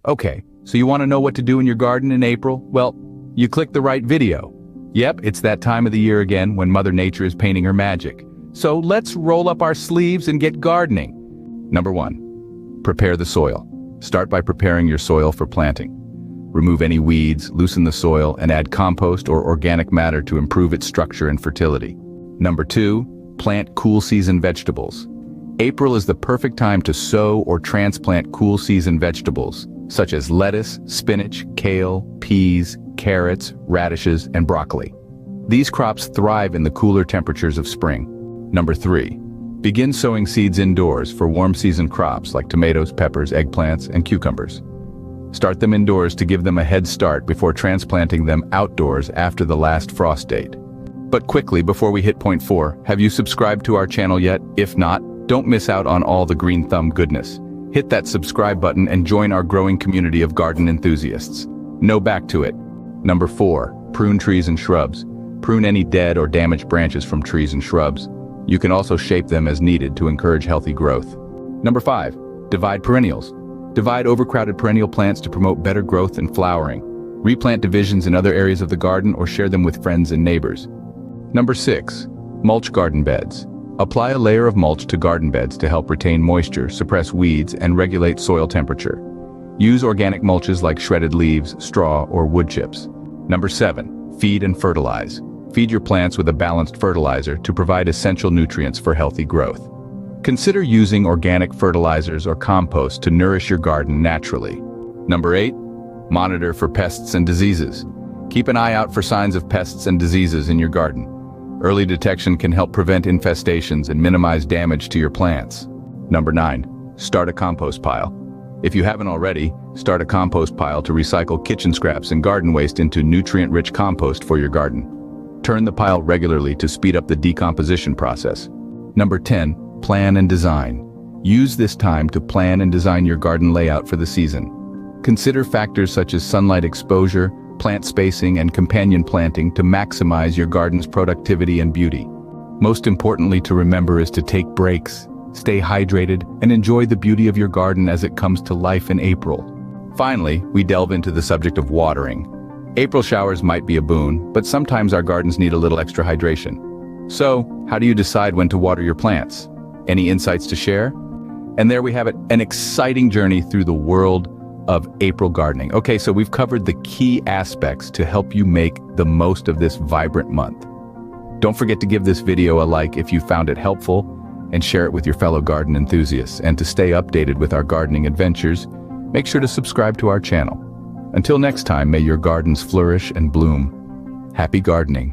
Okay, so you want to know what to do in your garden in April? Well, you clicked the right video. Yep, it's that time of the year again when Mother Nature is painting her magic. So let's roll up our sleeves and get gardening. Number 1, prepare the soil. Start by preparing your soil for planting. Remove any weeds, loosen the soil, and add compost or organic matter to improve its structure and fertility. Number 2, plant cool season vegetables. April is the perfect time to sow or transplant cool season vegetables, such as lettuce, spinach, kale, peas, carrots, radishes, and broccoli. These crops thrive in the cooler temperatures of spring. Number 3, begin sowing seeds indoors for warm season crops like tomatoes, peppers, eggplants, and cucumbers. Start them indoors to give them a head start before transplanting them outdoors after the last frost date. But quickly, before we hit point 4, have you subscribed to our channel yet? If not, don't miss out on all the green thumb goodness. Hit that subscribe button and join our growing community of garden enthusiasts. Now back to it. Number 4, prune trees and shrubs. Prune any dead or damaged branches from trees and shrubs. You can also shape them as needed to encourage healthy growth. Number 5, divide perennials. Divide overcrowded perennial plants to promote better growth and flowering. Replant divisions in other areas of the garden or share them with friends and neighbors. Number 6, mulch garden beds. Apply a layer of mulch to garden beds to help retain moisture, suppress weeds, and regulate soil temperature. Use organic mulches like shredded leaves, straw, or wood chips. Number 7, feed and fertilize. Feed your plants with a balanced fertilizer to provide essential nutrients for healthy growth. Consider using organic fertilizers or compost to nourish your garden naturally. Number 8, monitor for pests and diseases. Keep an eye out for signs of pests and diseases in your garden. Early detection can help prevent infestations and minimize damage to your plants. Number 9, start a compost pile. If you haven't already, start a compost pile to recycle kitchen scraps and garden waste into nutrient-rich compost for your garden. Turn the pile regularly to speed up the decomposition process. Number 10, plan and design. Use this time to plan and design your garden layout for the season. Consider factors such as sunlight exposure, plant spacing, and companion planting to maximize your garden's productivity and beauty. Most importantly to remember is to take breaks, stay hydrated, and enjoy the beauty of your garden as it comes to life in April. Finally, we delve into the subject of watering. April showers might be a boon, but sometimes our gardens need a little extra hydration. So, how do you decide when to water your plants? Any insights to share? And there we have it, an exciting journey through the world of April gardening. Okay, so we've covered the key aspects to help you make the most of this vibrant month. Don't forget to give this video a like if you found it helpful, and share it with your fellow garden enthusiasts. And to stay updated with our gardening adventures, make sure to subscribe to our channel. Until next time, may your gardens flourish and bloom. Happy gardening.